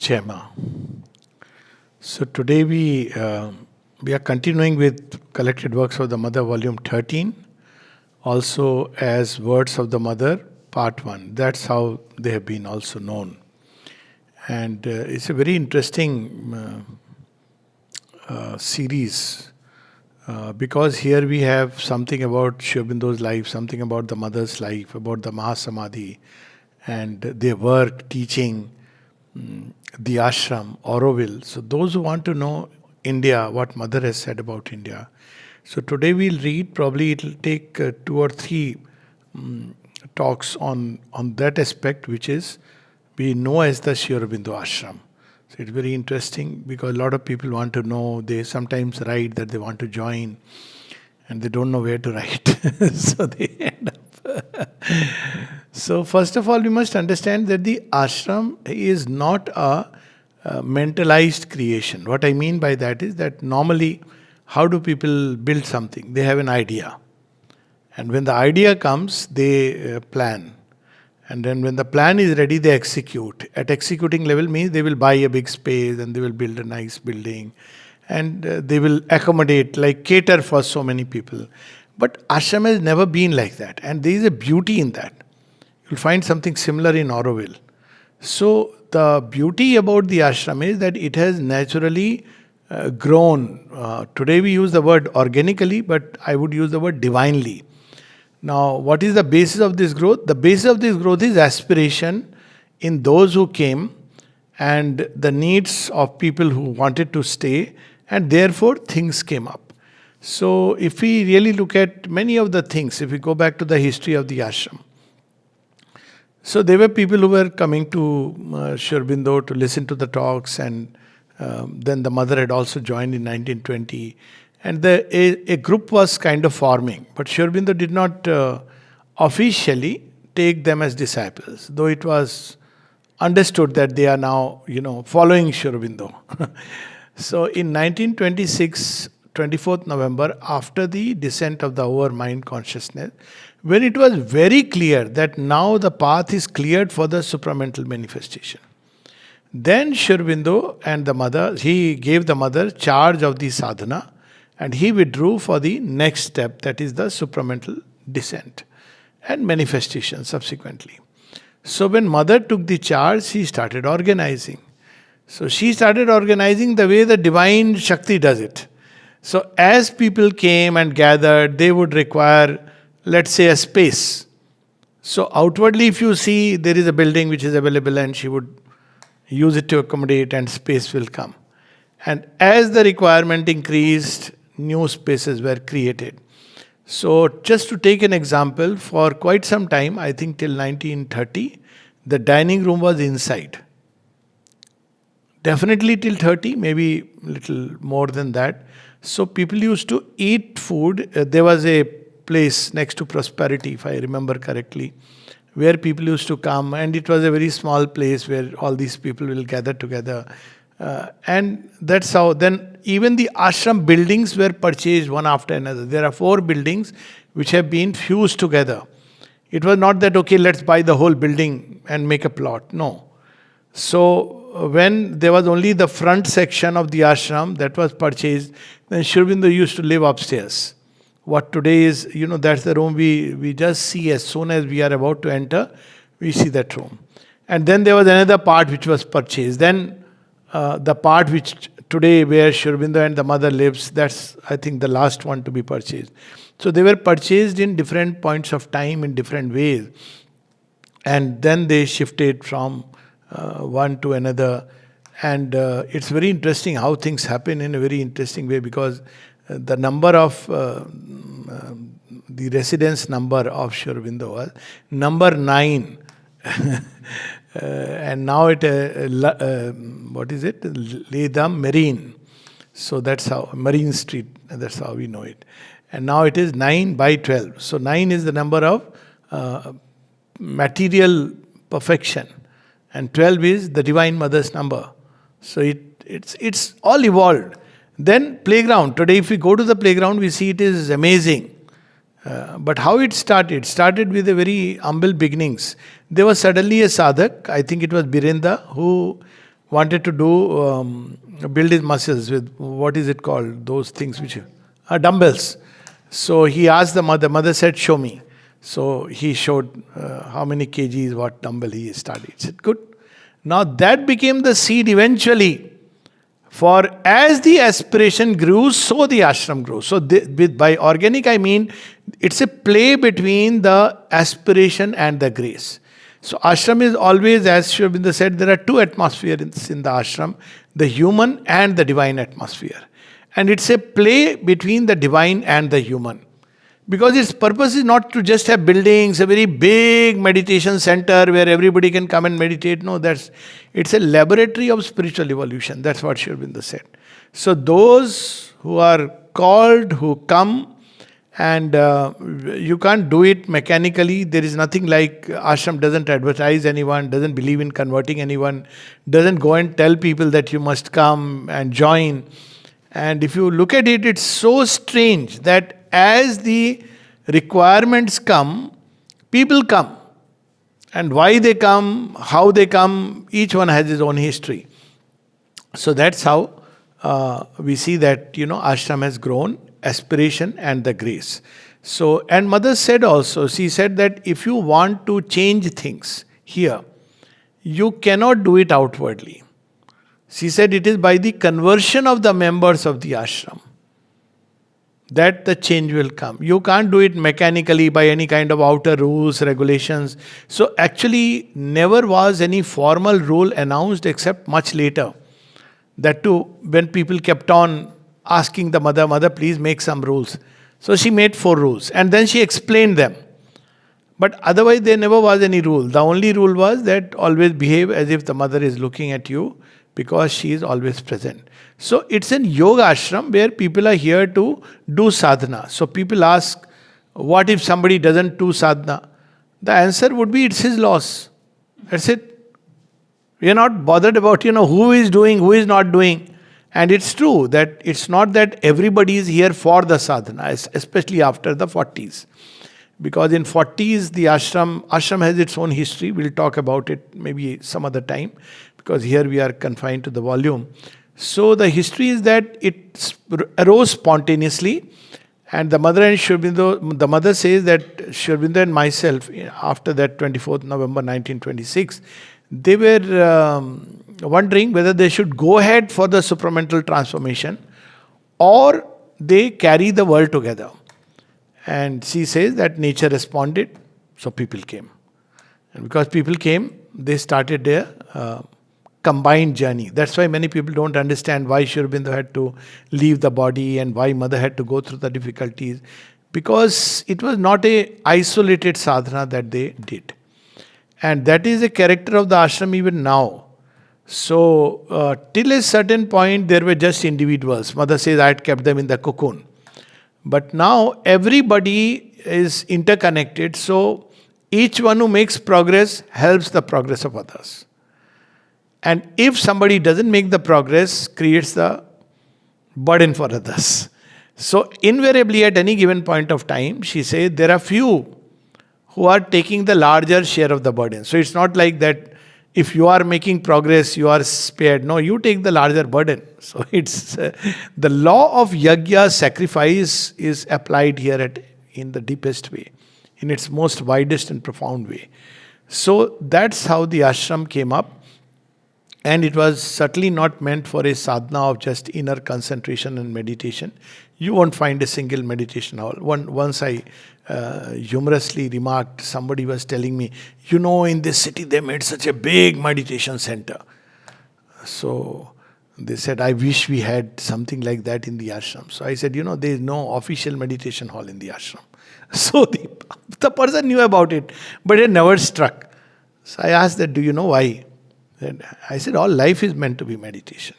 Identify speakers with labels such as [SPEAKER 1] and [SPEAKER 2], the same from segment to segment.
[SPEAKER 1] Chema. So today we are continuing with Collected Works of the Mother, Volume 13, also as Words of the Mother, Part 1. That's how they have been also known. And it's a very interesting series because here we have something about Sri Aurobindo's life, something about the mother's life, about the Mahasamadhi, and their work, teaching, the ashram, Auroville. So those who want to know India, what Mother has said about India. So today we'll read, probably it'll take 2 or 3 talks on that aspect, which is we know as the Sri Aurobindo Ashram. So it's very interesting because a lot of people want to know, they sometimes write that they want to join and they don't know where to write. So they end up. So first of all, we must understand that the ashram is not a mentalized creation. What I mean by that is that normally, how do people build something? They have an idea. And when the idea comes, they plan. And then when the plan is ready, they execute. At executing level means they will buy a big space and they will build a nice building. And they will accommodate, like cater for so many people. But ashram has never been like that. And there is a beauty in that. You'll find something similar in Auroville. So the beauty about the ashram is that it has naturally grown. Today we use the word organically, but I would use the word divinely. Now, what is the basis of this growth? The basis of this growth is aspiration in those who came and the needs of people who wanted to stay, and therefore things came up. So, if we really look at many of the things, if we go back to the history of the ashram, so there were people who were coming to Sri Aurobindo to listen to the talks, and then the mother had also joined in 1920. And a group was kind of forming. But Sri Aurobindo did not officially take them as disciples, though it was understood that they are now, following Sri Aurobindo. So in 1926, 24th November, after the descent of the over-mind consciousness, when it was very clear that now the path is cleared for the supramental manifestation, then Sri Aurobindo and the mother, he gave the mother charge of the sadhana, and he withdrew for the next step, that is the supramental descent and manifestation subsequently. So when mother took the charge, she started organizing. So she started organizing the way the divine Shakti does it. So as people came and gathered, they would require, let's say, a space. So outwardly, if you see, there is a building which is available and she would use it to accommodate and space will come. And as the requirement increased, new spaces were created. So just to take an example, for quite some time, I think till 1930, the dining room was inside. Definitely till 30, maybe a little more than that. So people used to eat food. There was a place next to Prosperity, if I remember correctly, where people used to come, and it was a very small place where all these people will gather together. And that's how then even the ashram buildings were purchased one after another. There are 4 buildings which have been fused together. It was not that, okay, let's buy the whole building and make a plot. No. So when there was only the front section of the ashram that was purchased, then Sri Aurobindo used to live upstairs. What today is, that's the room we just see as soon as we are about to enter, we see that room. And then there was another part which was purchased. Then the part which today where Sri Aurobindo and the mother lives, that's I think the last one to be purchased. So they were purchased in different points of time in different ways. And then they shifted from one to another. And it's very interesting how things happen in a very interesting way, because the number of the residence number of Sri Aurobindo was number 9. And now it, what is it? Ledam Marine. So that's how, Marine Street, that's how we know it. And now it is 9 by 12. So 9 is the number of material perfection. And 12 is the Divine Mother's number. So it's all evolved. Then playground. Today if we go to the playground, we see it is amazing. But how it started? Started with a very humble beginnings. There was suddenly a sadhak, I think it was Birenda, who wanted to do build his muscles with, what is it called? Those things which dumbbells. So he asked the mother. Mother said, "Show me." So he showed how many kgs, what dumbbell he started. He said, "Good." Now that became the seed eventually. For as the aspiration grew, so the ashram grew. So by organic, I mean it's a play between the aspiration and the grace. So ashram is always, as Sri Aurobindo said, there are two atmospheres in the ashram, the human and the divine atmosphere. And it's a play between the divine and the human. Because its purpose is not to just have buildings, a very big meditation center where everybody can come and meditate. No, it's a laboratory of spiritual evolution. That's what Sri Aurobindo said. So those who are called, who come, and you can't do it mechanically. There is nothing like ashram doesn't advertise anyone, doesn't believe in converting anyone, doesn't go and tell people that you must come and join. And if you look at it, it's so strange that as the requirements come, people come. And why they come, how they come, each one has his own history. So that's how we see that, ashram has grown, aspiration and the grace. So, and mother said also, she said that if you want to change things here, you cannot do it outwardly. She said it is by the conversion of the members of the ashram that the change will come. You can't do it mechanically by any kind of outer rules, regulations. So actually never was any formal rule announced except much later. That too, when people kept on asking the mother, "Mother, please make some rules." So she made 4 rules and then she explained them. But otherwise there never was any rule. The only rule was that always behave as if the mother is looking at you, because she is always present. So it's an yoga ashram where people are here to do sadhana. So people ask, what if somebody doesn't do sadhana? The answer would be, it's his loss. That's it. We are not bothered about, who is doing, who is not doing. And it's true that it's not that everybody is here for the sadhana, especially after the 40s. Because in 40s, the ashram has its own history. We'll talk about it maybe some other time, because here we are confined to the volume. So the history is that it arose spontaneously, and the mother and Sri Aurobindo, the mother says that Sri Aurobindo and myself, after that 24th November 1926, they were wondering whether they should go ahead for the supramental transformation or they carry the world together. And she says that nature responded, so people came. And because people came, they started their combined journey. That's why many people don't understand why Sri Aurobindo had to leave the body and why mother had to go through the difficulties. Because it was not a isolated sadhana that they did. And that is a character of the ashram even now. So, till a certain point, there were just individuals. Mother says, I had kept them in the cocoon. But now, everybody is interconnected. So, each one who makes progress helps the progress of others. And if somebody doesn't make the progress, creates the burden for others. So, invariably, at any given point of time, she says, there are few who are taking the larger share of the burden. So, it's not like that if you are making progress, you are spared. No, you take the larger burden. So it's the law of yajna, sacrifice, is applied here in the deepest way, in its most widest and profound way. So that's how the ashram came up. And it was certainly not meant for a sadhana of just inner concentration and meditation. You won't find a single meditation hall. Once I humorously remarked, somebody was telling me, in this city they made such a big meditation center. So they said, I wish we had something like that in the ashram. So I said, there is no official meditation hall in the ashram. So the person knew about it, but it never struck. So I asked that, do you know why? I said, all life is meant to be meditation.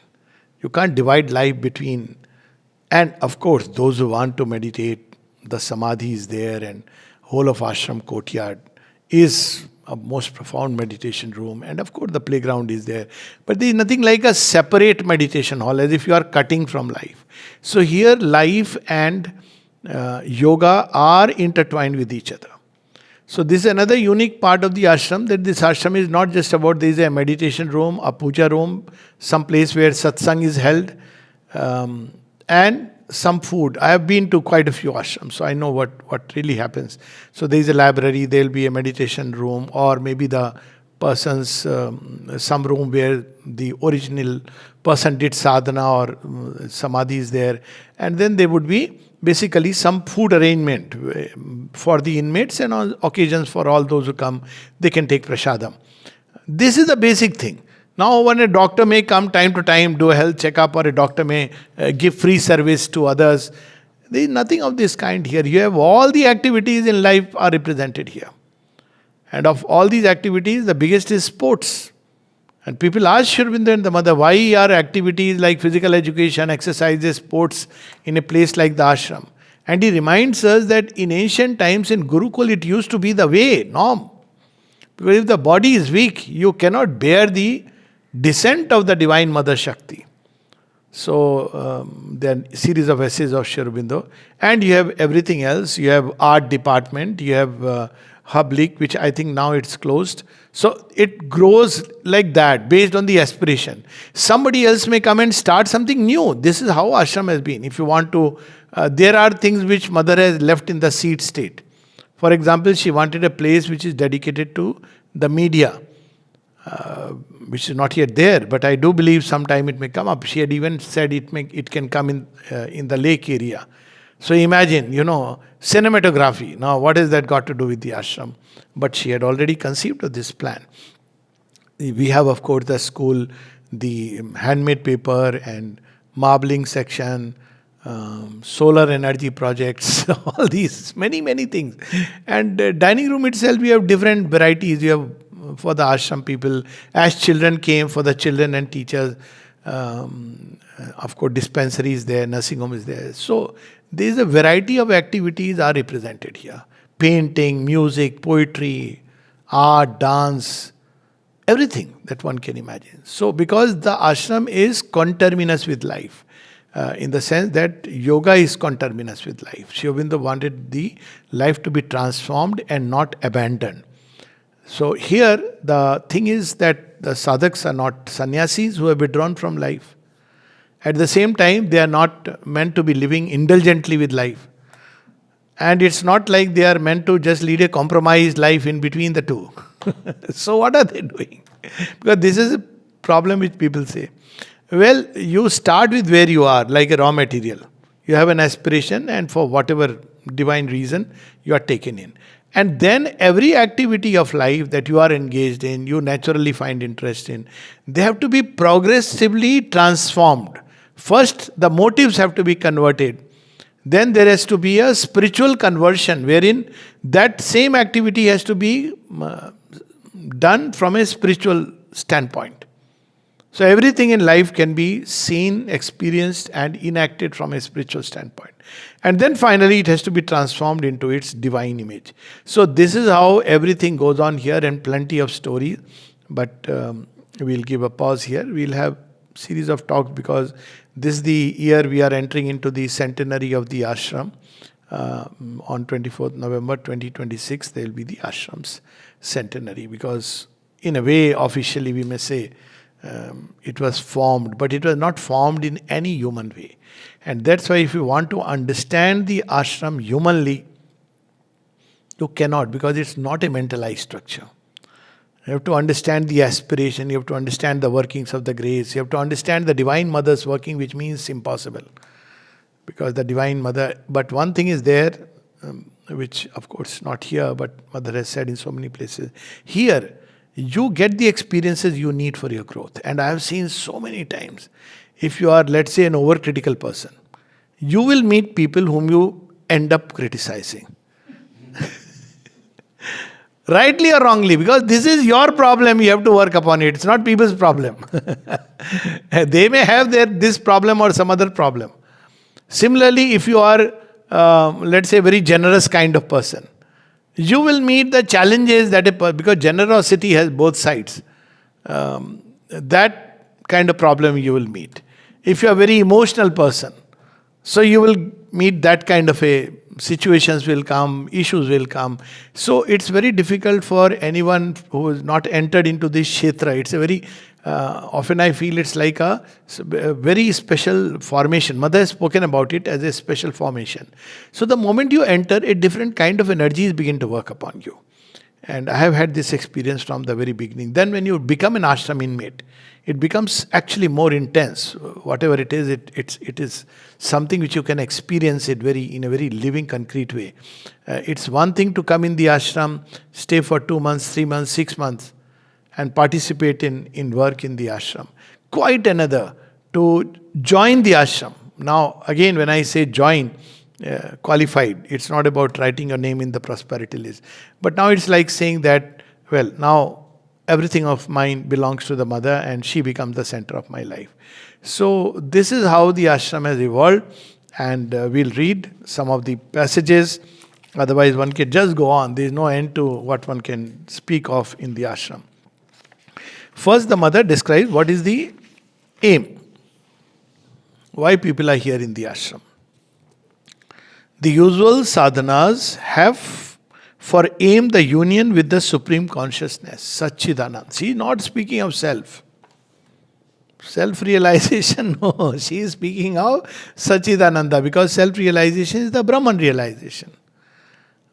[SPEAKER 1] You can't divide life between, and of course, those who want to meditate, the samadhi is there, and whole of ashram courtyard is a most profound meditation room, and of course the playground is there. But there is nothing like a separate meditation hall, as if you are cutting from life. So here life and yoga are intertwined with each other. So this is another unique part of the ashram, that this ashram is not just about there is a meditation room, a puja room, some place where satsang is held, and some food. I have been to quite a few ashrams, so I know what really happens. So there is a library, there will be a meditation room, or maybe the person's some room where the original person did sadhana or samadhi is there, and then there would be basically some food arrangement for the inmates, and on occasions for all those who come, they can take prasadam. This is the basic thing. Now, when a doctor may come time to time, do a health checkup, or a doctor may give free service to others, there is nothing of this kind here. You have all the activities in life are represented here. And of all these activities, the biggest is sports. And people ask Sri Aurobindo and the mother, why are activities like physical education, exercises, sports in a place like the ashram? And he reminds us that in ancient times in Gurukul, it used to be the way, norm. Because if the body is weak, you cannot bear the descent of the Divine Mother Shakti. So, there are a series of essays of Sri Aurobindo. And you have everything else. You have art department, you have Hublik, which I think now it's closed. So it grows like that, based on the aspiration. Somebody else may come and start something new. This is how ashram has been. If you want to, there are things which mother has left in the seed state. For example, she wanted a place which is dedicated to the media, which is not yet there, but I do believe sometime it may come up. She had even said it can come in the lake area. So imagine, cinematography. Now, what has that got to do with the ashram? But she had already conceived of this plan. We have, of course, the school, the handmade paper and marbling section, solar energy projects, all these, many, many things. And dining room itself, we have different varieties. You have for the ashram people, as children came, for the children and teachers. Of course, dispensary is there, nursing home is there. So there is a variety of activities are represented here. Painting, music, poetry, art, dance, everything that one can imagine. So because the ashram is conterminous with life, in the sense that yoga is conterminous with life. Sri Aurobindo wanted the life to be transformed and not abandoned. So here the thing is that the sadhaks are not sannyasis who have withdrawn from life. At the same time, they are not meant to be living indulgently with life. And it's not like they are meant to just lead a compromised life in between the two. So what are they doing? Because this is a problem which people say. Well, you start with where you are, like a raw material. You have an aspiration, and for whatever divine reason, you are taken in. And then every activity of life that you are engaged in, you naturally find interest in, they have to be progressively transformed. First, the motives have to be converted. Then there has to be a spiritual conversion, wherein that same activity has to be done from a spiritual standpoint. So everything in life can be seen, experienced, and enacted from a spiritual standpoint. And then finally it has to be transformed into its divine image. So this is how everything goes on here, and plenty of stories. But we'll give a pause here. We'll have series of talks because this is the year we are entering into the centenary of the ashram. On 24th November 2026, there will be the ashram's centenary, because in a way, officially we may say, it was formed, but it was not formed in any human way. And that's why if you want to understand the ashram humanly, you cannot, because it's not a mentalized structure. You have to understand the aspiration, you have to understand the workings of the grace, you have to understand the Divine Mother's working, which means impossible. Because the Divine Mother, but one thing is there, which of course not here, but Mother has said in so many places. Here, you get the experiences you need for your growth. And I have seen so many times, if you are, let's say, an overcritical person, you will meet people whom you end up criticizing. Rightly or wrongly, because this is your problem, you have to work upon it. It's not people's problem. They may have this problem or some other problem. Similarly, if you are, let's say, a very generous kind of person, you will meet the challenges because generosity has both sides. That kind of problem you will meet. If you are a very emotional person, so you will meet that kind of a situations will come, issues will come. So it's very difficult for anyone who is not entered into this kshetra. It's a very, often I feel it's like a very special formation. Mother has spoken about it as a special formation. So the moment you enter, a different kind of energies begin to work upon you. And I have had this experience from the very beginning. Then when you become an ashram inmate, it becomes actually more intense. Whatever it is, it is something which you can experience it in a very living, concrete way. It's one thing to come in the ashram, stay for 2 months, 3 months, 6 months, and participate in work in the ashram. Quite another to join the ashram. Now, again, when I say join, qualified, it's not about writing your name in the prosperity list. But now it's like saying that, well, now everything of mine belongs to the mother and she becomes the center of my life. So this is how the ashram has evolved, and we'll read some of the passages. Otherwise one can just go on. There is no end to what one can speak of in the ashram. First, the mother describes what is the aim. Why people are here in the ashram. The usual sadhanas have for aim the union with the Supreme Consciousness, Satchidanand. She is not speaking of self. Self-realization, no. She is speaking of Satchidananda, because self-realization is the Brahman realization.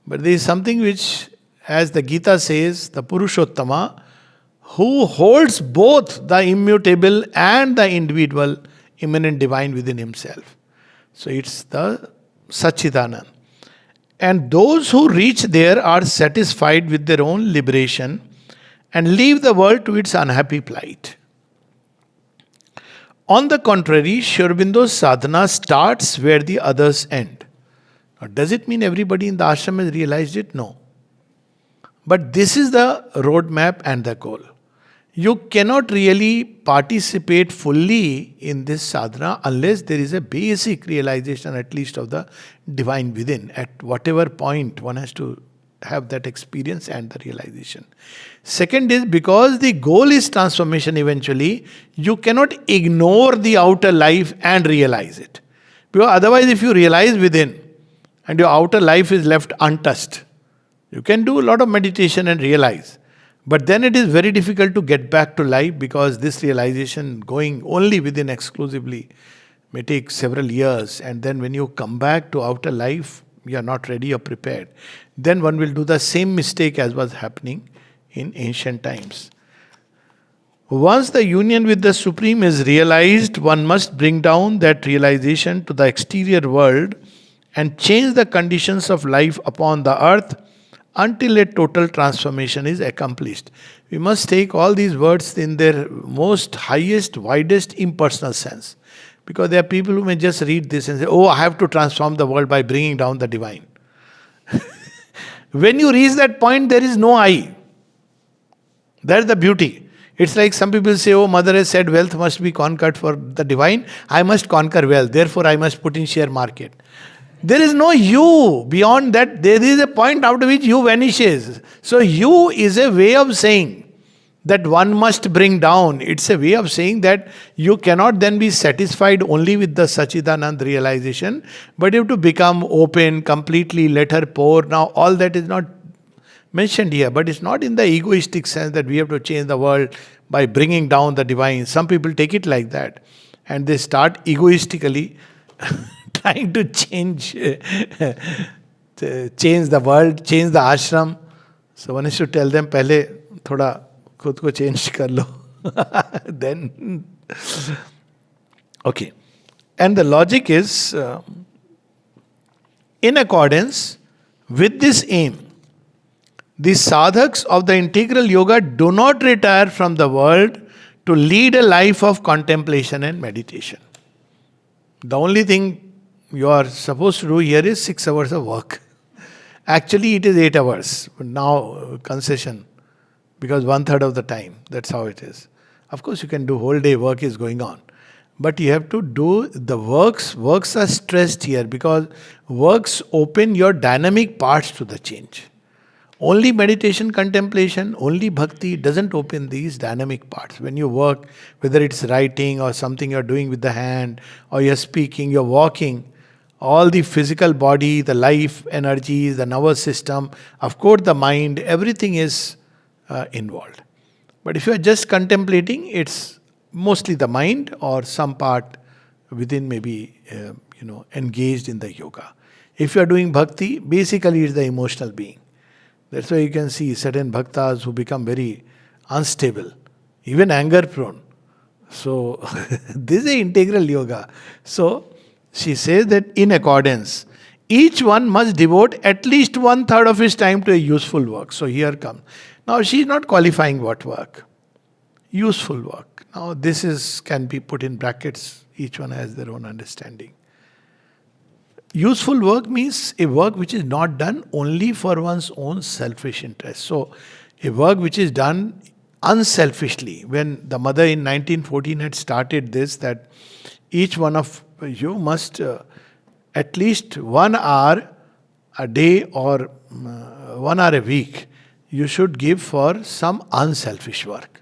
[SPEAKER 1] But there is something which, as the Gita says, the Purushottama, who holds both the immutable and the individual, immanent divine within himself. So it's the Satchidanand. And those who reach there are satisfied with their own liberation and leave the world to its unhappy plight. On the contrary, Sri Aurobindo's sadhana starts where the others end. Now, does it mean everybody in the ashram has realized it? No. But this is the roadmap and the goal. You cannot really participate fully in this sadhana unless there is a basic realization, at least, of the divine within. At whatever point, one has to have that experience and the realization. Second is, because the goal is transformation eventually, you cannot ignore the outer life and realize it. Because otherwise, if you realize within and your outer life is left untouched, you can do a lot of meditation and realize. But then it is very difficult to get back to life, because this realization going only within exclusively may take several years. And then when you come back to outer life, you are not ready or prepared. Then one will do the same mistake as was happening in ancient times. Once the union with the Supreme is realized, one must bring down that realization to the exterior world and change the conditions of life upon the earth until a total transformation is accomplished. We must take all these words in their most highest, widest impersonal sense. Because there are people who may just read this and say, oh, I have to transform the world by bringing down the divine. When you reach that point, there is no I. That's the beauty. It's like some people say, oh, mother has said wealth must be conquered for the divine. I must conquer wealth. Therefore, I must put in share market. There is no you. Beyond that, there is a point after which you vanishes. So you is a way of saying that one must bring down. It's a way of saying that you cannot then be satisfied only with the Satchidanand realization, but you have to become open, completely let her pour. Now all that is not mentioned here, but it's not in the egoistic sense that we have to change the world by bringing down the divine. Some people take it like that, and they start egoistically trying to change the world, change the ashram. So one is to tell them, पहले थोड़ा खुद को change कर लो. Then, okay. And the logic is, in accordance with this aim, the sadhaks of the integral yoga do not retire from the world to lead a life of contemplation and meditation. The only thing you are supposed to do here is 6 hours of work. Actually, it is 8 hours. But now, concession. Because 1/3 of the time. That's how it is. Of course, you can do whole day work is going on. But you have to do the works. Works are stressed here because works open your dynamic parts to the change. Only meditation, contemplation, only bhakti doesn't open these dynamic parts. When you work, whether it's writing or something you're doing with the hand, or you're speaking, you're walking, all the physical body, the life energies, the nervous system, of course the mind, everything is involved. But if you are just contemplating, it's mostly the mind or some part within maybe engaged in the yoga. If you are doing bhakti, basically it's the emotional being. That's why you can see certain bhaktas who become very unstable, even anger prone. So this is a integral yoga. So she says that in accordance, each one must devote at least 1/3 of his time to a useful work. So here comes. Now she is not qualifying what work. Useful work. Now this is can be put in brackets. Each one has their own understanding. Useful work means a work which is not done only for one's own selfish interest. So a work which is done unselfishly. When the mother in 1914 had started this, that each one of you must at least 1 hour a day or 1 hour a week you should give for some unselfish work.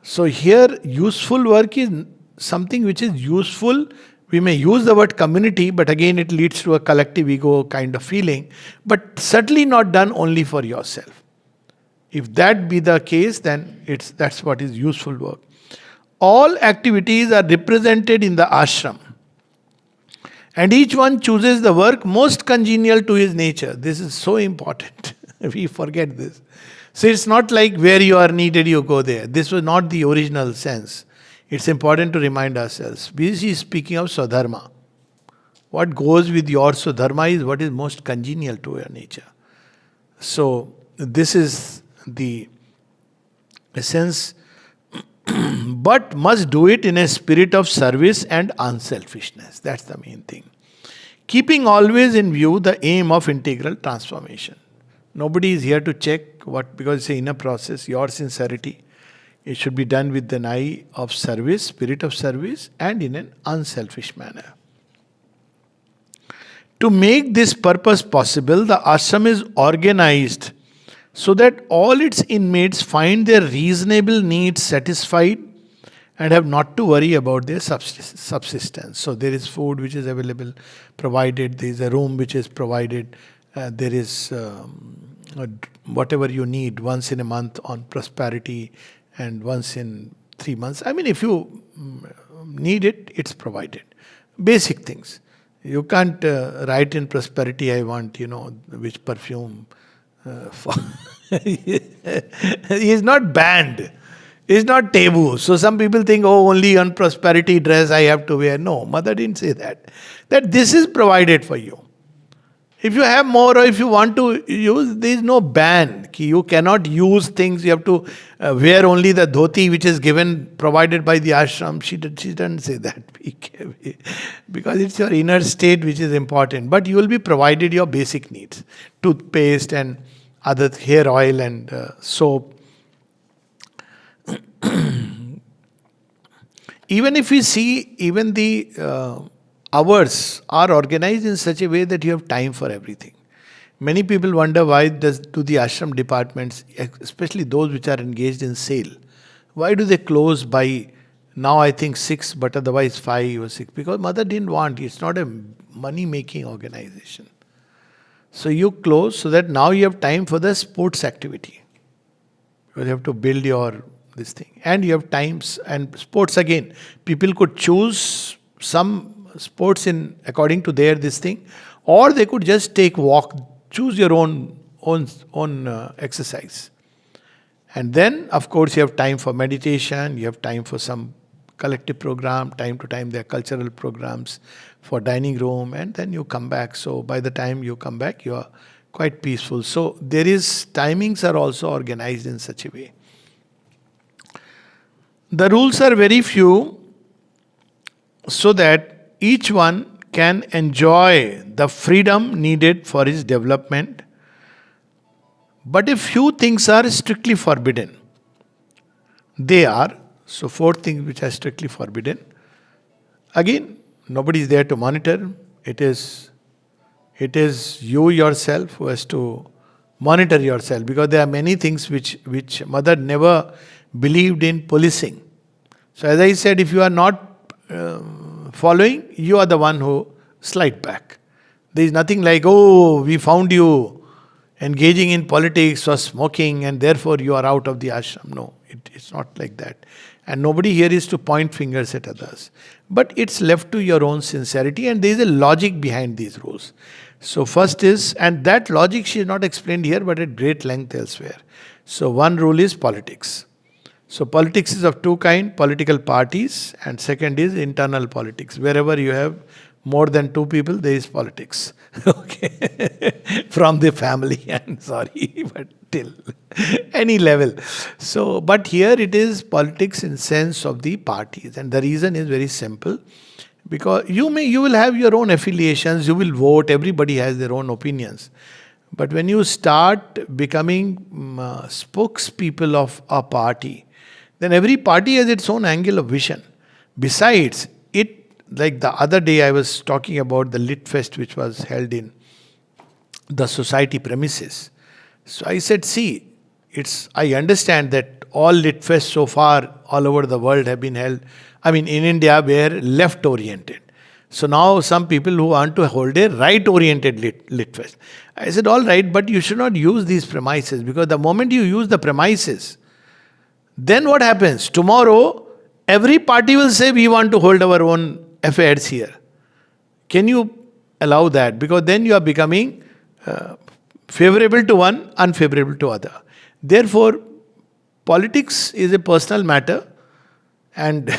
[SPEAKER 1] So here useful work is something which is useful. We may use the word community, but again it leads to a collective ego kind of feeling, but certainly not done only for yourself. If that be the case, then that's what is useful work. All activities are represented in the ashram, and each one chooses the work most congenial to his nature. This is so important. We forget this. So it's not like where you are needed, you go there. This was not the original sense. It's important to remind ourselves. She is speaking of Swadharma. What goes with your Swadharma is what is most congenial to your nature. So this is the essence. But must do it in a spirit of service and unselfishness. That's the main thing. Keeping always in view the aim of integral transformation. Nobody is here to check what, because it's an inner process, your sincerity. It should be done with an eye of service, spirit of service, and in an unselfish manner. To make this purpose possible, the ashram is organized so that all its inmates find their reasonable needs satisfied and have not to worry about their subsistence. So there is food which is available, provided, there is a room which is provided, there is whatever you need once in a month on prosperity, and once in 3 months. I mean, if you need it, it's provided. Basic things. You can't write in prosperity, I want, which perfume. He is not banned. It's not taboo. So some people think, only on prosperity dress I have to wear. No, mother didn't say that. That this is provided for you. If you have more or if you want to use, there is no ban. You cannot use things. You have to wear only the dhoti which is given, provided by the ashram. She doesn't say that. Because it's your inner state which is important. But you will be provided your basic needs. Toothpaste and other hair oil and soap. Even if we see, even the hours are organized in such a way that you have time for everything. Many people wonder why do the ashram departments, especially those which are engaged in sale, why do they close by now I think 6 but otherwise 5 or 6? Because mother didn't want. It's not a money-making organization. So you close so that now you have time for the sports activity. Because you have to build your this thing. And you have times and sports again. People could choose some sports in according to their this thing, or they could just take walk, choose your own exercise. And then of course you have time for meditation, you have time for some collective program, time to time there are cultural programs for dining room, and then you come back. So by the time you come back you are quite peaceful. So there is, timings are also organized in such a way. The rules are very few so that each one can enjoy the freedom needed for his development. But a few things are strictly forbidden. They are, so 4 things which are strictly forbidden. Again, nobody is there to monitor. It is you yourself who has to monitor yourself, because there are many things which mother never believed in policing. So as I said, if you are not following, you are the one who slide back. There is nothing like, oh, we found you engaging in politics or smoking and therefore you are out of the ashram. No, it's not like that. And nobody here is to point fingers at others. But it's left to your own sincerity, and there is a logic behind these rules. So first is, and that logic she is not explained here but at great length elsewhere. So one rule is politics. So politics is of two kinds, political parties, and second is internal politics. Wherever you have more than two people, there is politics. Okay. From the family, I'm sorry, but till any level. So, but here it is politics in sense of the parties. And the reason is very simple. Because you will have your own affiliations, you will vote, everybody has their own opinions. But when you start becoming spokespeople of a party, then every party has its own angle of vision. Besides, like the other day I was talking about the Lit Fest which was held in the society premises. So I said, see, I understand that all Lit Fests so far all over the world have been held, in India were left oriented. So now some people who want to hold a right oriented lit Fest. I said, all right, but you should not use these premises, because the moment you use the premises, then what happens? Tomorrow, every party will say, we want to hold our own affairs here. Can you allow that? Because then you are becoming favorable to one, unfavorable to other. Therefore, politics is a personal matter and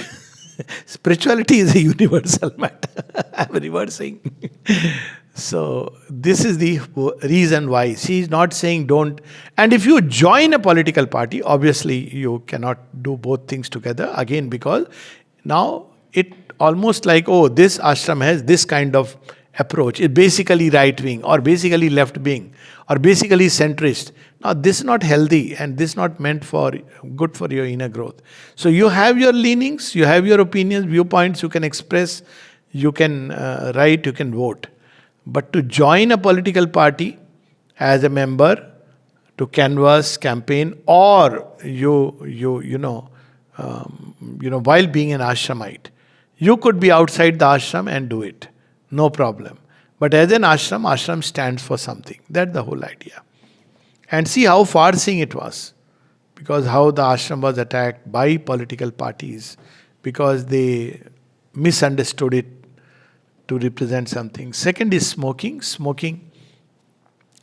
[SPEAKER 1] spirituality is a universal matter. I'm reversing. So, this is the reason why. She is not saying don't. And if you join a political party, obviously you cannot do both things together. Again, because now it almost like, oh, this ashram has this kind of approach. It's basically right wing or basically left wing or basically centrist. Now, this is not healthy and this is not meant for good for your inner growth. So, you have your leanings, you have your opinions, viewpoints, you can express, you can write, you can vote. But to join a political party as a member, to canvass, campaign, or while being an ashramite, you could be outside the ashram and do it, no problem. But as an ashram stands for something. That's the whole idea. And see how far-seeing it was, because how the ashram was attacked by political parties because they misunderstood it to represent something. Second is smoking,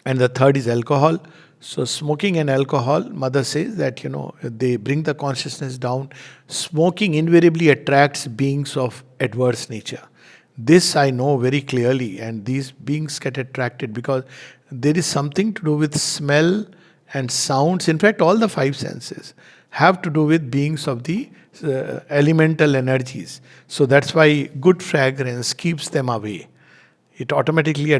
[SPEAKER 1] and the third is alcohol. So smoking and alcohol, mother says that, they bring the consciousness down. Smoking invariably attracts beings of adverse nature. This I know very clearly, and these beings get attracted because there is something to do with smell and sounds. In fact, all the five senses have to do with beings of the elemental energies. So that's why good fragrance keeps them away. It automatically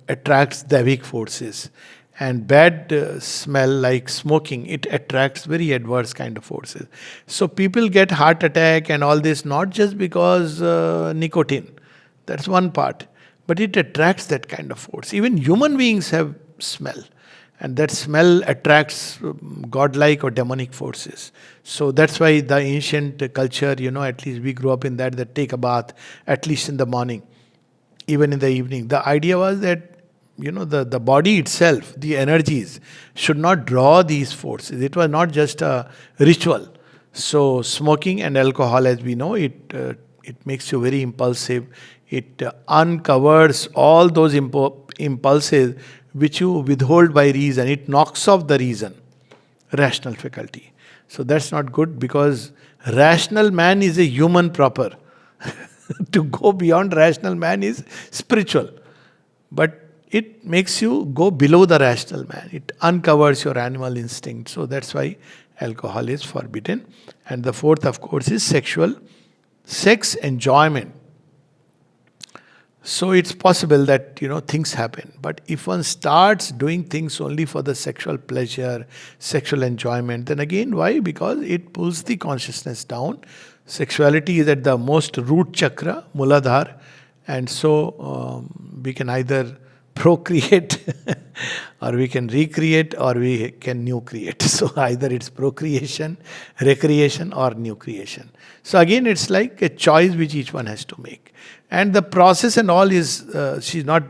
[SPEAKER 1] attracts the weak forces. And bad smell like smoking, it attracts very adverse kind of forces. So people get heart attack and all this not just because nicotine. That's one part. But it attracts that kind of force. Even human beings have smell. And that smell attracts godlike or demonic forces. So that's why the ancient culture, at least we grew up in that take a bath, at least in the morning, even in the evening. The idea was that the body itself, the energies, should not draw these forces. It was not just a ritual. So smoking and alcohol, as we know, it makes you very impulsive. It uncovers all those impulses which you withhold by reason. It knocks off the reason, rational faculty. So that's not good, because rational man is a human proper. To go beyond rational man is spiritual. But it makes you go below the rational man. It uncovers your animal instinct. So that's why alcohol is forbidden. And the fourth, of course, is sex enjoyment. So it's possible that, things happen. But if one starts doing things only for the sexual pleasure, sexual enjoyment, then again, why? Because it pulls the consciousness down. Sexuality is at the most root chakra, Muladhara. And so we can either procreate or we can recreate or we can new create. So either it's procreation, recreation or new creation. So again, it's like a choice which each one has to make. And the process and all is, she's not.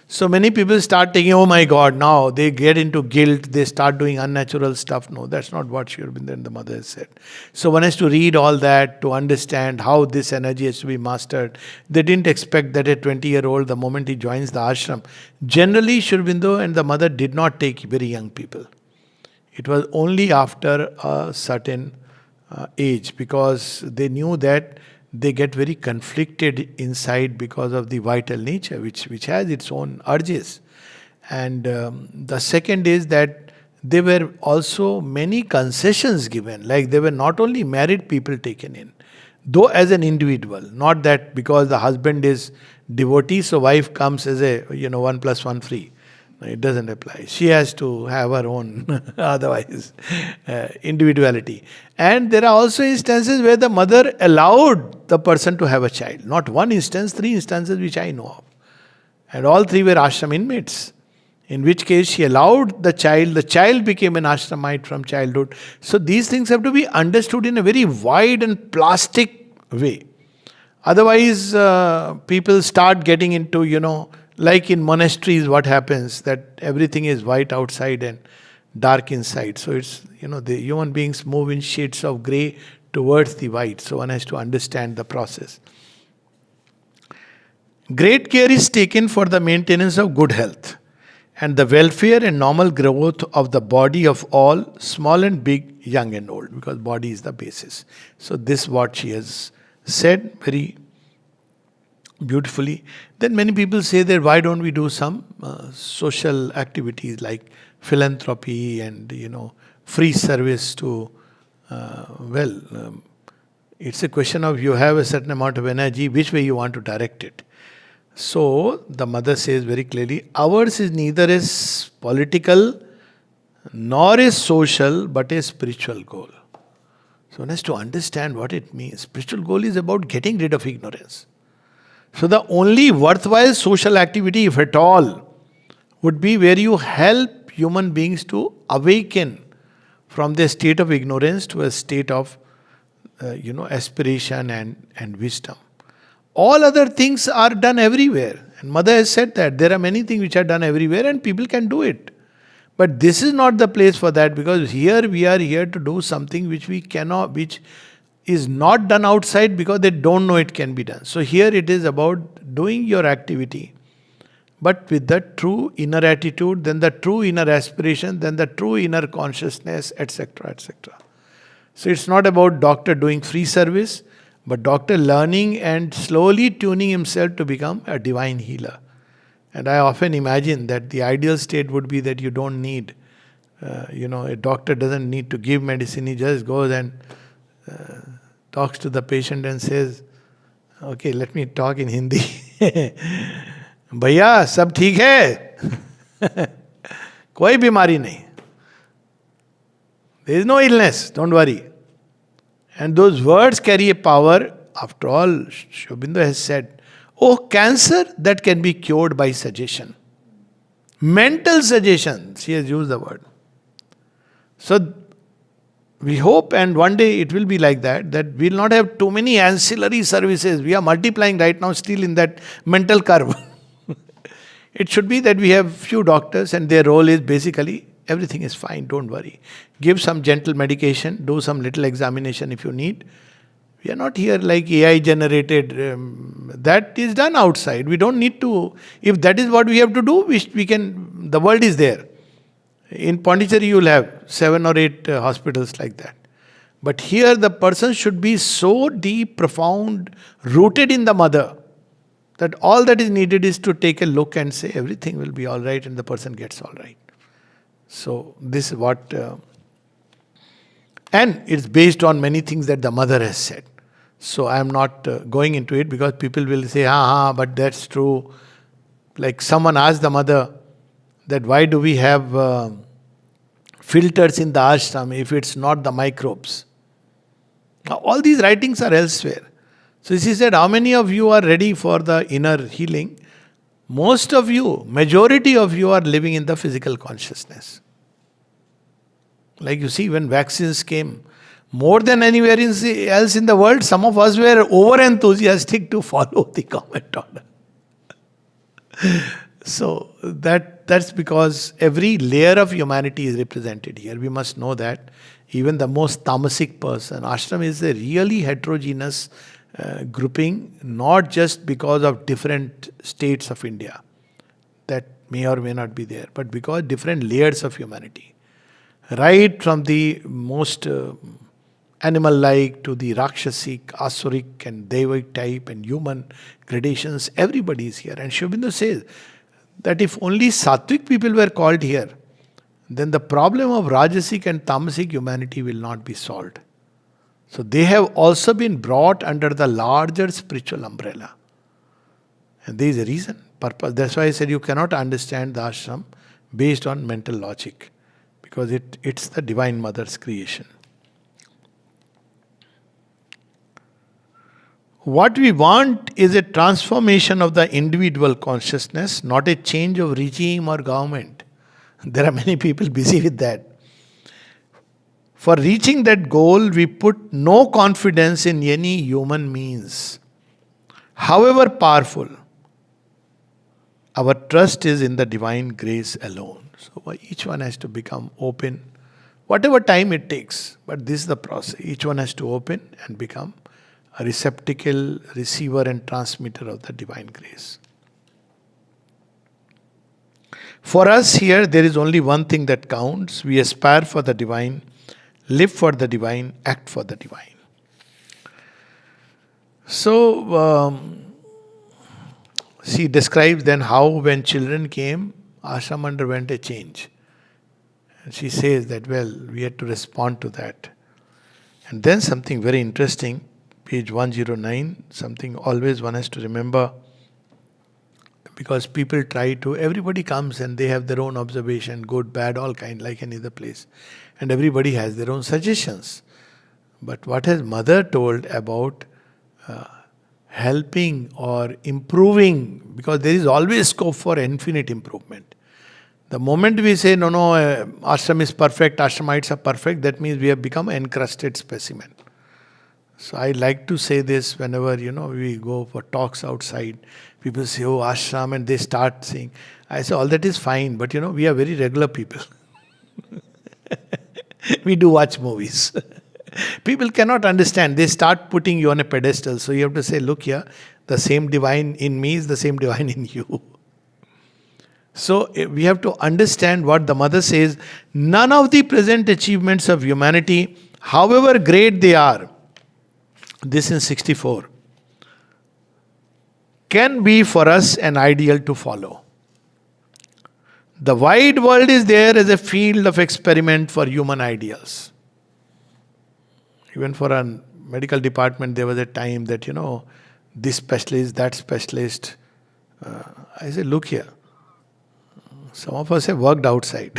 [SPEAKER 1] So many people start taking, oh my God, now they get into guilt, they start doing unnatural stuff. No, that's not what Sri Aurobindo and the mother has said. So one has to read all that to understand how this energy has to be mastered. They didn't expect that a 20-year-old, the moment he joins the ashram, generally Sri Aurobindo and the mother did not take very young people. It was only after a certain age, because they knew that they get very conflicted inside because of the vital nature, which has its own urges. And the second is that there were also many concessions given, like there were not only married people taken in, though as an individual, not that because the husband is devotee, so wife comes as a 1+1 free. No, it doesn't apply. She has to have her own, otherwise, individuality. And there are also instances where the mother allowed the person to have a child. Not one instance, 3 instances which I know of. And all 3 were ashram inmates. In which case she allowed the child became an ashramite from childhood. So these things have to be understood in a very wide and plastic way. Otherwise, people start getting into, like in monasteries, what happens, that everything is white outside and dark inside. So it's, the human beings move in shades of grey towards the white. So one has to understand the process. Great care is taken for the maintenance of good health and the welfare and normal growth of the body of all, small and big, young and old, because body is the basis. So this is what she has said very beautifully. Then many people say that why don't we do some social activities like philanthropy and free service to it's a question of you have a certain amount of energy, which way you want to direct it. So the mother says very clearly, ours is neither a political nor a social but a spiritual goal. So one has to understand what it means. Spiritual goal is about getting rid of ignorance. So the only worthwhile social activity, if at all, would be where you help human beings to awaken from their state of ignorance to a state of, aspiration and wisdom. All other things are done everywhere. And Mother has said that there are many things which are done everywhere and people can do it. But this is not the place for that, because here we are here to do something which we cannot, which is not done outside because they don't know it can be done. So here it is about doing your activity, but with the true inner attitude, then the true inner aspiration, then the true inner consciousness, etc., etc. So it's not about doctor doing free service, but doctor learning and slowly tuning himself to become a divine healer. And I often imagine that the ideal state would be that you don't need, a doctor doesn't need to give medicine, he just goes and talks to the patient and says, okay, let me talk in Hindi. भैया सब ठीक है कोई बीमारी नहीं, there is no illness, don't worry. And those words carry a power. After all, Sri Aurobindo has said, oh, cancer that can be cured by suggestion, mental suggestion, she has used the word. So we hope, and one day it will be like that we'll not have too many ancillary services. We are multiplying right now still in that mental curve. It should be that we have few doctors and their role is basically, everything is fine, don't worry. Give some gentle medication, do some little examination if you need. We are not here like AI generated, that is done outside. We don't need to, if that is what we have to do, we can, the world is there. In Pondicherry you will have 7 or 8 hospitals like that. But here the person should be so deep, profound, rooted in the mother, that all that is needed is to take a look and say everything will be all right, and the person gets all right. So this is what, and it's based on many things that the mother has said. So I am not going into it because people will say, but that's true. Like someone asked the mother that why do we have filters in the ashram if it's not the microbes? Now, all these writings are elsewhere. So she said, how many of you are ready for the inner healing? Most of you, majority of you are living in the physical consciousness. Like you see, when vaccines came, More than anywhere else in the world, some of us were over enthusiastic to follow the government order. So that's because every layer of humanity is represented here. We must know that even the most tamasic person, ashram is a really heterogeneous grouping, not just because of different states of India that may or may not be there, but because different layers of humanity, right from the most animal-like to the rakshasic, asuric, and devic type and human gradations. Everybody is here, and Sri Aurobindo says that if only sattvic people were called here, then the problem of rajasic and tamasic humanity will not be solved. So they have also been brought under the larger spiritual umbrella. And there is a reason, purpose. That's why I said you cannot understand the ashram based on mental logic, because it's the Divine Mother's creation. What we want is a transformation of the individual consciousness, not a change of regime or government. There are many people busy with that. For reaching that goal, we put no confidence in any human means. However powerful, our trust is in the divine grace alone. So each one has to become open, whatever time it takes. But this is the process. Each one has to open and become a receptacle, receiver, and transmitter of the divine grace. For us here, there is only one thing that counts. We aspire for the divine, live for the divine, act for the divine. So, she describes then how when children came, ashram underwent a change. And she says that, well, we had to respond to that. And then something very interesting, page 109, something always one has to remember, because people try to, everybody comes and they have their own observation, good, bad, all kind, like any other place. And everybody has their own suggestions. But what has Mother told about helping or improving, because there is always scope for infinite improvement. The moment we say, no, ashram is perfect, ashramites are perfect, that means we have become an encrusted specimen. So I like to say this whenever, we go for talks outside. People say, oh, ashram, and they start saying. I say, all that is fine, but we are very regular people. We do watch movies. People cannot understand. They start putting you on a pedestal. So you have to say, look here, the same divine in me is the same divine in you. So we have to understand what the Mother says. None of the present achievements of humanity, however great they are, this in 64, can be for us an ideal to follow. The wide world is there as a field of experiment for human ideals. Even for a medical department, there was a time that, this specialist, that specialist. I said, look here. Some of us have worked outside.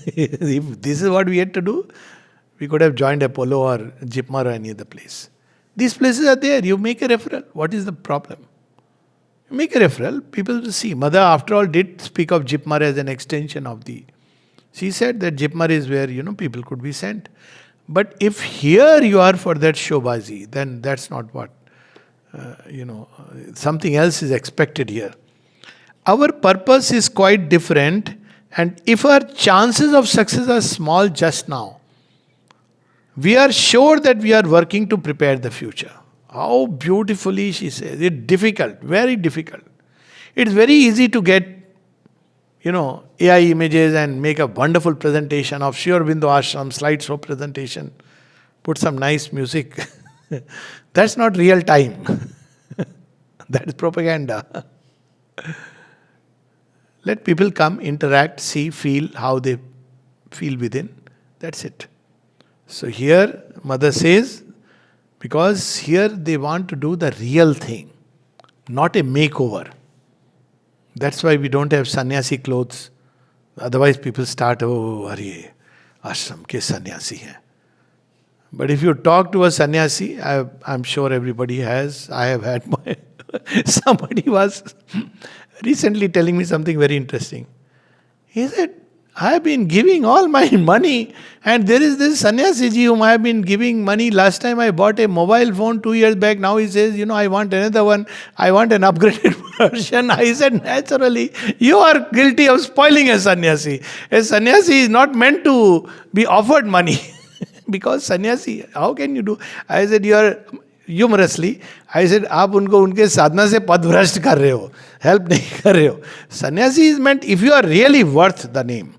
[SPEAKER 1] If this is what we had to do, we could have joined Apollo or Jipmar or any other place. These places are there. You make a referral. What is the problem? You make a referral. People will see. Mother, after all, did speak of Jipmar as an extension of the... She said that Jipmar is where, people could be sent. But if here you are for that showbazi, then that's not what, something else is expected here. Our purpose is quite different, and if our chances of success are small just now, we are sure that we are working to prepare the future. How beautifully she says. It's difficult, very difficult. It's very easy to get, AI images and make a wonderful presentation of Sri Aurobindo Ashram slideshow presentation. Put some nice music. That's not real time. That is propaganda. Let people come, interact, see, feel how they feel within. That's it. So here, Mother says, because here they want to do the real thing, not a makeover. That's why we don't have sannyasi clothes. Otherwise people start, oh, Hare, ashram ke sannyasi hai. But if you talk to a sannyasi, I'm sure everybody has. I have had my... Somebody was recently telling me something very interesting. He said, I have been giving all my money, and there is this sannyasi ji whom I have been giving money. Last time I bought a mobile phone 2 years back. Now he says, I want another one. I want an upgraded version. I said, naturally, you are guilty of spoiling a sannyasi. A sannyasi is not meant to be offered money. Because sannyasi, how can you do? I said, you are humorously, I said, आप उनको उनके साधना से पदभ्रष्ट कर रहे हो, help नहीं कर रहे हो. Sannyasi is meant, if you are really worth the name,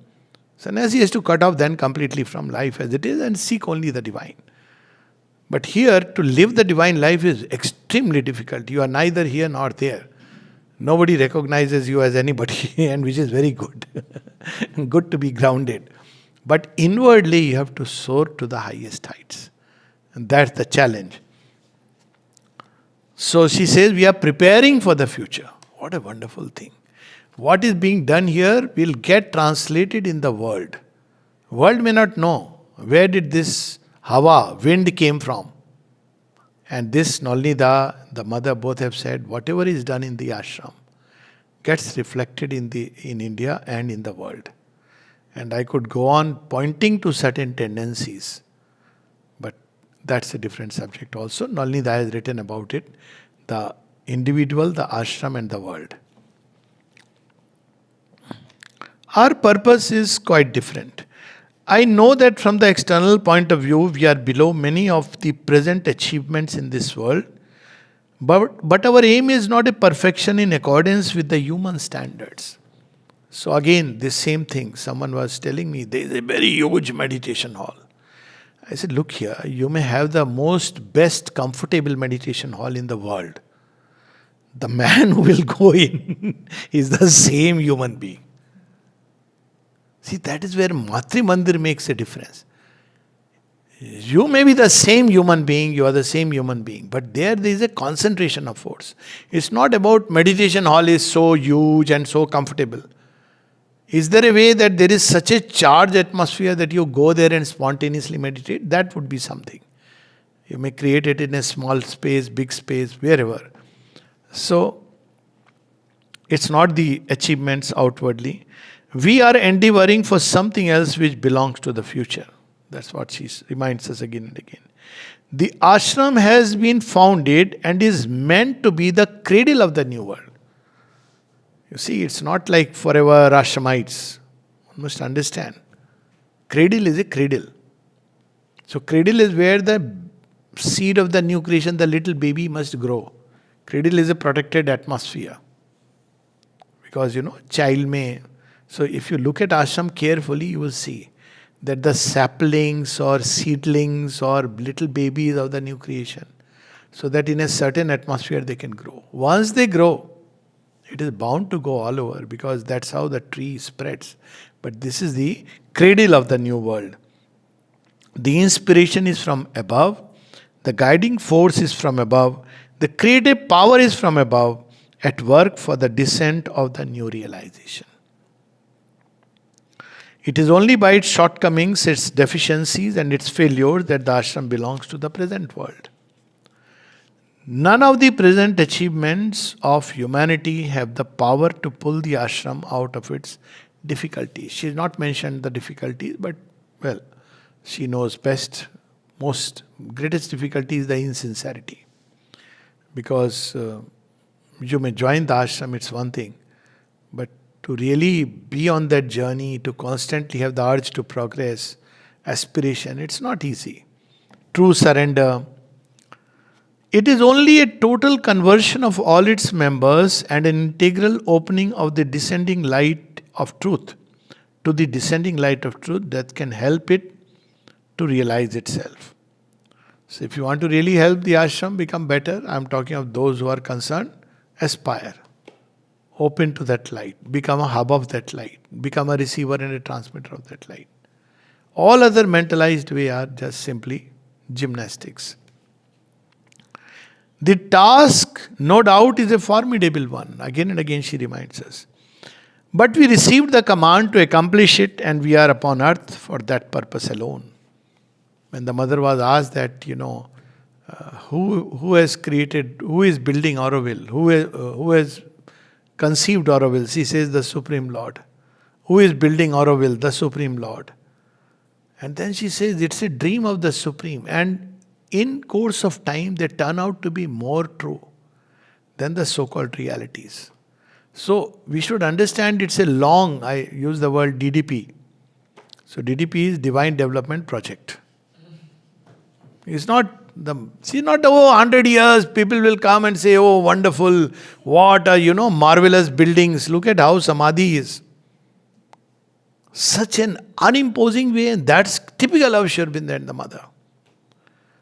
[SPEAKER 1] sannyasi is to cut off then completely from life as it is and seek only the divine. But here, to live the divine life is extremely difficult. You are neither here nor there. Nobody recognizes you as anybody, and which is very good. Good to be grounded. But inwardly, you have to soar to the highest heights. And that's the challenge. So she says, we are preparing for the future. What a wonderful thing. What is being done here will get translated in the world. World may not know where did this hawa, wind came from. And this Nolnida, the mother, both have said, whatever is done in the ashram gets reflected in India and in the world. And I could go on pointing to certain tendencies. But that's a different subject also. Nolnida has written about it. The individual, the ashram and the world. Our purpose is quite different. I know that from the external point of view, we are below many of the present achievements in this world. But our aim is not a perfection in accordance with the human standards. So again, this same thing. Someone was telling me, there is a very huge meditation hall. I said, look here, you may have the most best comfortable meditation hall in the world. The man who will go in is the same human being. See, that is where Matri Mandir makes a difference. You may be the same human being, you are the same human being, but there is a concentration of force. It's not about meditation hall is so huge and so comfortable. Is there a way that there is such a charged atmosphere that you go there and spontaneously meditate? That would be something. You may create it in a small space, big space, wherever. So, it's not the achievements outwardly. We are endeavoring for something else which belongs to the future. That's what she reminds us again and again. The ashram has been founded and is meant to be the cradle of the new world. You see, it's not like forever ashramites. One must understand. Cradle is a cradle. So cradle is where the seed of the new creation, the little baby must grow. Cradle is a protected atmosphere. Because, child may... So if you look at ashram carefully, you will see that the saplings or seedlings or little babies of the new creation, so that in a certain atmosphere they can grow. Once they grow, it is bound to go all over because that's how the tree spreads. But this is the cradle of the new world. The inspiration is from above. The guiding force is from above. The creative power is from above, at work for the descent of the new realization. It is only by its shortcomings, its deficiencies and its failures that the ashram belongs to the present world. None of the present achievements of humanity have the power to pull the ashram out of its difficulties. She has not mentioned the difficulties, but she knows best. Most greatest difficulty is the insincerity. Because you may join the ashram, it's one thing, but to really be on that journey, to constantly have the urge to progress, aspiration, it's not easy. True surrender. It is only a total conversion of all its members and an integral opening of the descending light of truth to the descending light of truth that can help it to realize itself. So if you want to really help the ashram become better, I'm talking of those who are concerned, aspire. Open to that light. Become a hub of that light. Become a receiver and a transmitter of that light. All other mentalized way are just simply gymnastics. The task, no doubt, is a formidable one. Again and again she reminds us. But we received the command to accomplish it and we are upon earth for that purpose alone. When the mother was asked that, who has created, who is building Aurobindo, who has conceived Aurobindo, she says the Supreme Lord. Who is building Aurobindo? The Supreme Lord. And then she says, it's a dream of the Supreme. And in course of time, they turn out to be more true than the so-called realities. So we should understand it's a long, I use the word DDP. So DDP is Divine Development Project. It's not not 100 years, people will come and say, oh, wonderful, what are, marvelous buildings. Look at how Samadhi is. Such an unimposing way, and that's typical of Sri Aurobindo and the mother.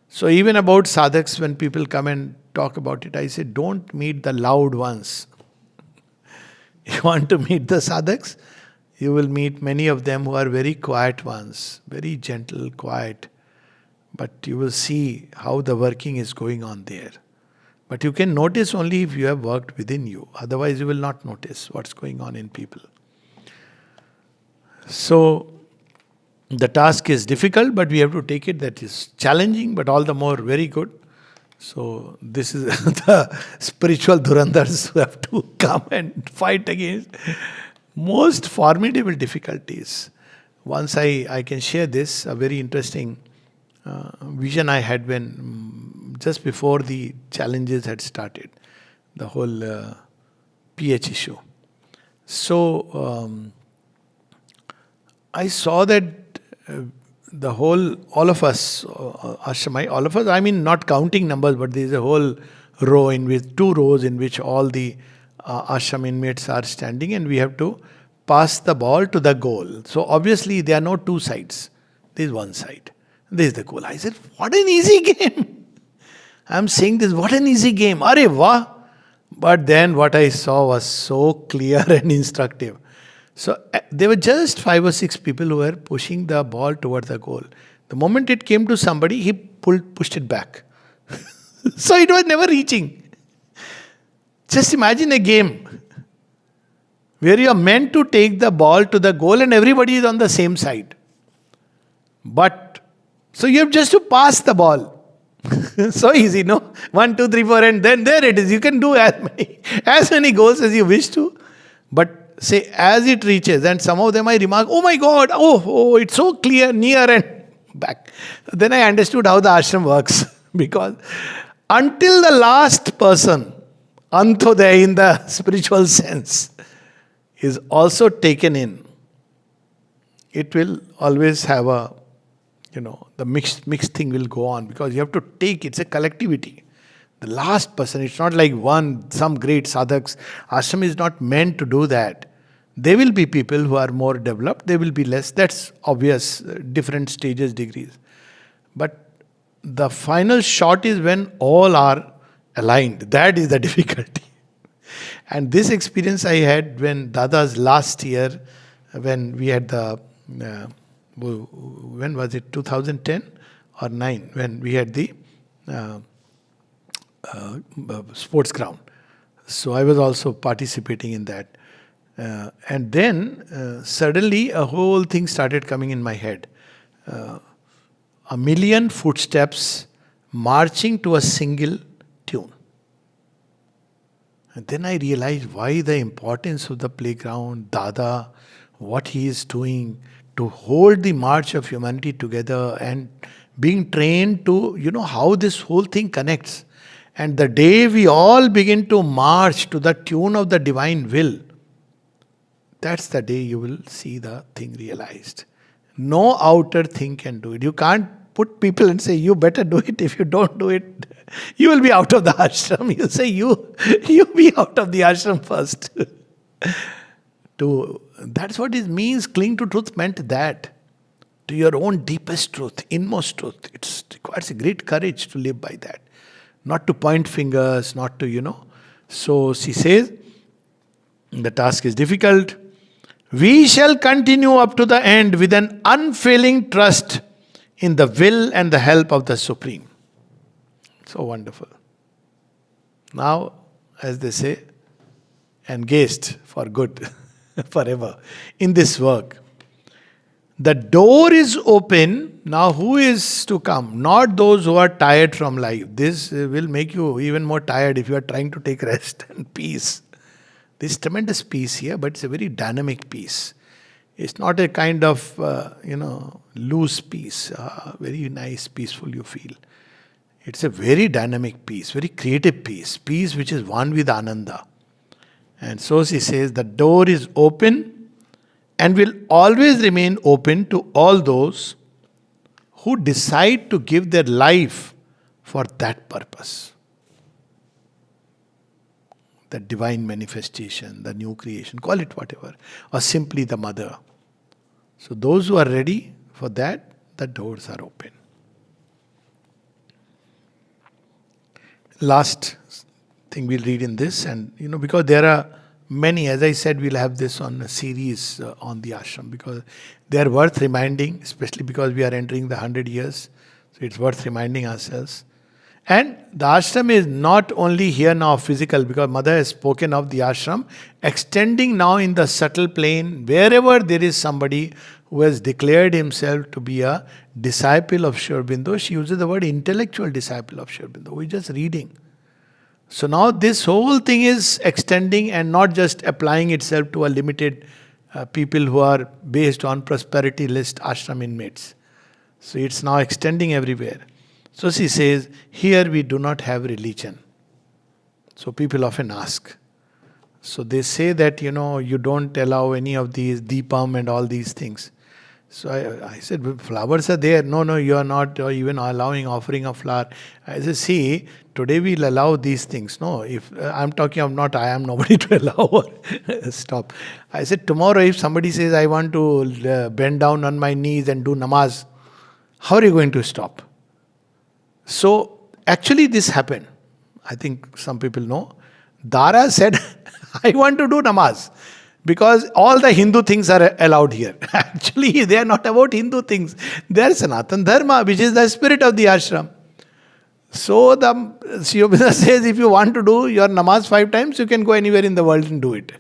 [SPEAKER 1] So even about sadhaks, when people come and talk about it, I say, don't meet the loud ones. You want to meet the sadhaks? You will meet many of them who are very quiet ones, very gentle, quiet. But you will see how the working is going on there. But you can notice only if you have worked within you. Otherwise, you will not notice what's going on in people. So, the task is difficult, but we have to take it. That is challenging, but all the more very good. So, this is the spiritual dhurandhars who have to come and fight against most formidable difficulties. Once I can share this, a very interesting vision I had when just before the challenges had started, the whole PH issue. So I saw that all of us, ashramite, all of us, I mean not counting numbers, but there is a whole row two rows in which all the ashram inmates are standing, and we have to pass the ball to the goal. So obviously there are no two sides. There is one side. This is the goal. I said, what an easy game. I am saying this, what an easy game. Arey wah. But then what I saw was so clear and instructive. So there were just 5 or 6 people who were pushing the ball towards the goal. The moment it came to somebody, he pushed it back. So it was never reaching. Just imagine a game where you are meant to take the ball to the goal and everybody is on the same side. So you have just to pass the ball. So easy, no? 1, 2, 3, 4, and then there it is. You can do as many goals as you wish to. But say as it reaches, and some of them I remark, oh my God, oh, it's so clear, near and back. Then I understood how the ashram works. Because until the last person, Antodaya in the spiritual sense, is also taken in, it will always have the mixed thing will go on, because you have to take, it's a collectivity. The last person, it's not like some great sadhaks. Ashram is not meant to do that. There will be people who are more developed, there will be less. That's obvious, different stages, degrees. But the final shot is when all are aligned. That is the difficulty. And this experience I had when Dada's last year, when we had the, when was it, 2010 or 9, when we had the sports ground. So I was also participating in that. And then suddenly a whole thing started coming in my head. 1,000,000 footsteps marching to a single tune. And then I realized why the importance of the playground, Dada, what he is doing to hold the march of humanity together and being trained to, how this whole thing connects. And the day we all begin to march to the tune of the divine will, that's the day you will see the thing realized. No outer thing can do it. You can't put people and say, you better do it. If you don't do it, you will be out of the ashram. You say, you be out of the ashram first. That's what it means. Cling to truth meant that. To your own deepest truth, inmost truth. It requires a great courage to live by that. Not to point fingers, not to, So she says, the task is difficult. We shall continue up to the end with an unfailing trust in the will and the help of the Supreme. So wonderful. Now, as they say, engaged for good, forever, in this work. The door is open. Now who is to come? Not those who are tired from life. This will make you even more tired if you are trying to take rest and peace. There is tremendous peace here, but it's a very dynamic peace. It's not a kind of, loose peace, very nice, peaceful you feel. It's a very dynamic peace, very creative peace, peace which is one with Ananda. And so she says the door is open and will always remain open to all those who decide to give their life for that purpose. The divine manifestation, the new creation, call it whatever, or simply the mother. So those who are ready for that, the doors are open. Last thing we'll read in this, and because there are many, as I said, we'll have this on a series on the ashram, because they are worth reminding, especially because we are entering the 100 years. So it's worth reminding ourselves. And the ashram is not only here now physical, because Mother has spoken of the ashram extending now in the subtle plane, wherever there is somebody who has declared himself to be a disciple of Sri Aurobindo. She uses the word intellectual disciple of Sri Aurobindo. We're just reading. So now this whole thing is extending and not just applying itself to a limited people who are based on prosperity list ashram inmates. So it's now extending everywhere. So she says, here we do not have religion. So people often ask. So they say that, you don't allow any of these deepam and all these things. So I said, flowers are there. No, you are not even allowing offering of flower. I said, see, today we'll allow these things. No, if I'm talking of not, I am nobody to allow. Stop. I said, tomorrow if somebody says, I want to bend down on my knees and do namaz, how are you going to stop? So actually this happened. I think some people know. Dara said, I want to do namaz. Because all the Hindu things are allowed here. Actually, they are not about Hindu things. They are Sanatan Dharma, which is the spirit of the ashram. So the Sri Aurobindo says, if you want to do your namaz 5 times, you can go anywhere in the world and do it.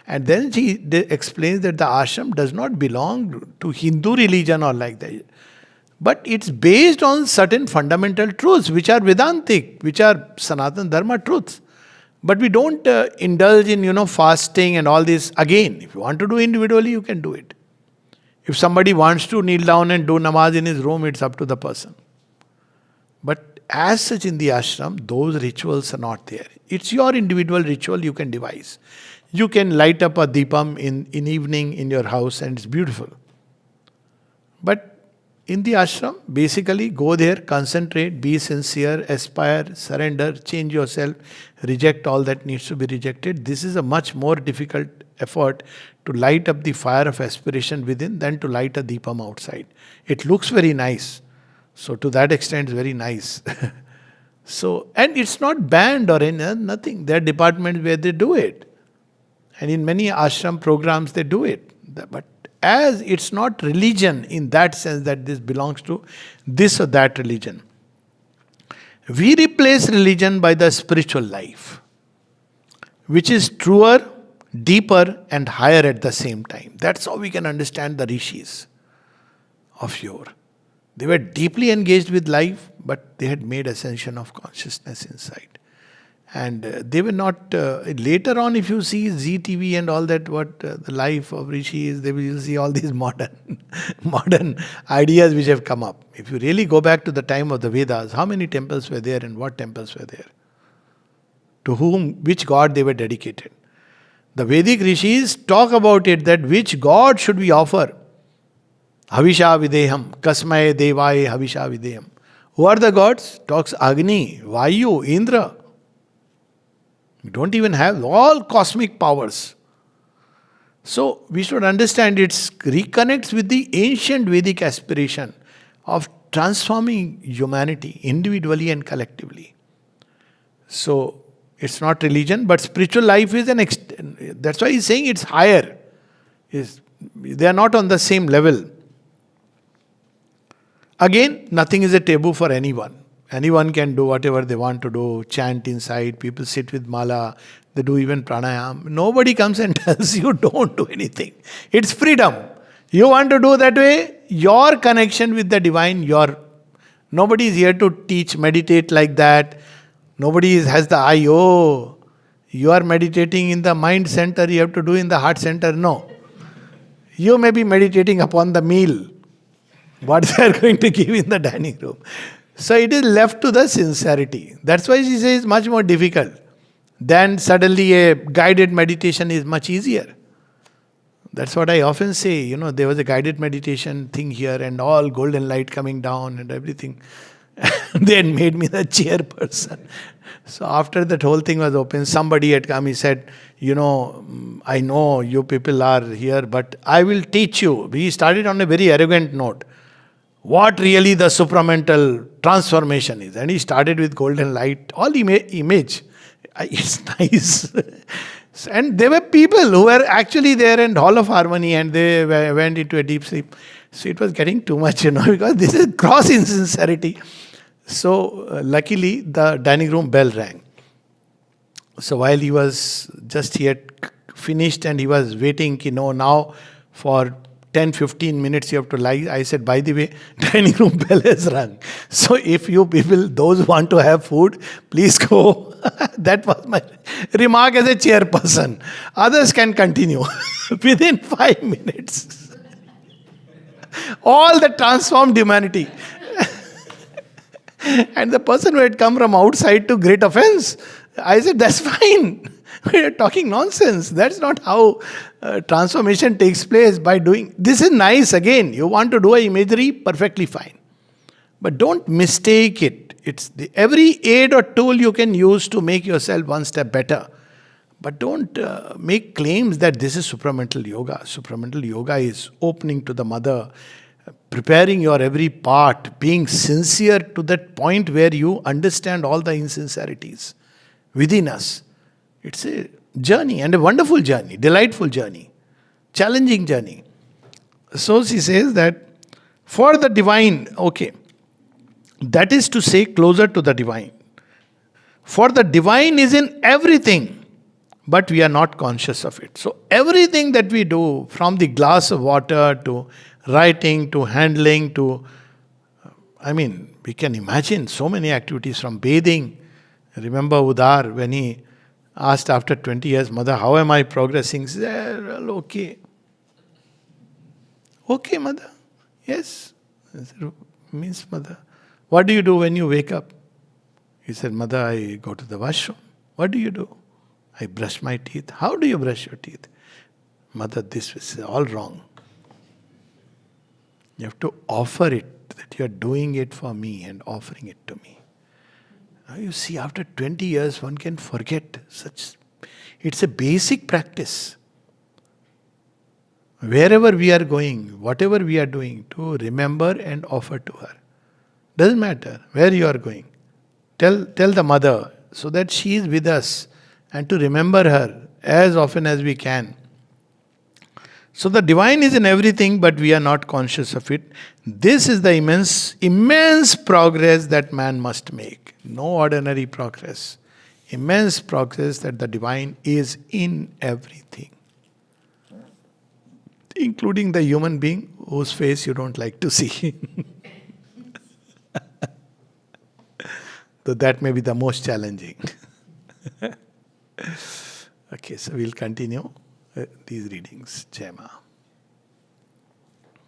[SPEAKER 1] And then she explains that the ashram does not belong to Hindu religion or like that. But it's based on certain fundamental truths, which are Vedantic, which are Sanatan Dharma truths. But we don't indulge in, fasting and all this. Again, if you want to do individually, you can do it. If somebody wants to kneel down and do namaz in his room, it's up to the person. But as such in the ashram, those rituals are not there. It's your individual ritual you can devise. You can light up a deepam in evening in your house and it's beautiful. But in the ashram, basically go there, concentrate, be sincere, aspire, surrender, change yourself, reject all that needs to be rejected. This is a much more difficult effort to light up the fire of aspiration within than to light a deepam outside. It looks very nice. So to that extent, it's very nice. So, and it's not banned or nothing. There are departments where they do it. And in many ashram programs, they do it. But as it's not religion in that sense that this belongs to this or that religion. We replace religion by the spiritual life, which is truer, deeper and higher at the same time. That's how we can understand the rishis of yore. They were deeply engaged with life, but they had made ascension of consciousness inside. And they were not, later on if you see Zee TV and all that, what the life of Rishi is, they will see all these modern ideas which have come up. If you really go back to the time of the Vedas, how many temples were there and what temples were there? To whom, which god they were dedicated? The Vedic Rishis talk about it, that which god should we offer? Havisha Videham, Kasmaya Devaya Havisha Videham. Who are the gods? Talks Agni, Vayu, Indra. We don't even have all cosmic powers. So we should understand it reconnects with the ancient Vedic aspiration of transforming humanity individually and collectively. So it's not religion, but spiritual life is that's why he's saying it's higher. They are not on the same level. Again, nothing is a taboo for anyone. Anyone can do whatever they want to do, chant inside, people sit with mala, they do even pranayam. Nobody comes and tells you don't do anything. It's freedom. You want to do that way, your connection with the divine, nobody is here to teach, meditate like that. Nobody has the you are meditating in the mind center, you have to do in the heart center. No. You may be meditating upon the meal, what they are going to give in the dining room. So it is left to the sincerity. That's why she says it's much more difficult. Then suddenly a guided meditation is much easier. That's what I often say. There was a guided meditation thing here and all golden light coming down and everything. They had made me the chairperson. So after that whole thing was open, somebody had come, he said, I know you people are here, but I will teach you. He started on a very arrogant note. What really the supramental transformation is. And he started with golden light, all image. It's nice. And there were people who were actually there in Hall of Harmony and they went into a deep sleep. So it was getting too much, because this is gross insincerity. So luckily the dining room bell rang. So while he had finished and he was waiting, now for 10-15 minutes you have to lie. I said, by the way, dining room bell has rung. So if you people, those who want to have food, please go. That was my remark as a chairperson. Others can continue. Within 5 minutes. All the transformed humanity. And the person who had come from outside to great offense, I said, that's fine. We are talking nonsense. That's not how transformation takes place by doing. This is nice again. You want to do a imagery, perfectly fine. But don't mistake it. It's every aid or tool you can use to make yourself one step better. But don't make claims that this is supramental yoga. Supramental yoga is opening to the mother, preparing your every part, being sincere to that point where you understand all the insincerities within us. It's a journey and a wonderful journey, delightful journey, challenging journey. So she says that for the divine, that is to say closer to the divine. For the divine is in everything, but we are not conscious of it. So everything that we do, from the glass of water to writing to handling to, we can imagine so many activities from bathing. Remember Udar when he asked after 20 years, Mother, how am I progressing? She said, well, okay. Okay, Mother. Yes. I said, means, Mother, what do you do when you wake up? He said, Mother, I go to the washroom. What do you do? I brush my teeth. How do you brush your teeth? Mother, this is all wrong. You have to offer it, that you are doing it for me and offering it to me. Now you see, after 20 years, one can forget such. It's a basic practice. Wherever we are going, whatever we are doing, to remember and offer to her. Doesn't matter where you are going. Tell the mother so that she is with us and to remember her as often as we can. So the divine is in everything, but we are not conscious of it. This is the immense progress that man must make. No ordinary progress. Immense progress that the divine is in everything. Including the human being whose face you don't like to see. So that may be the most challenging. Okay, so we'll continue these readings. Jai Ma.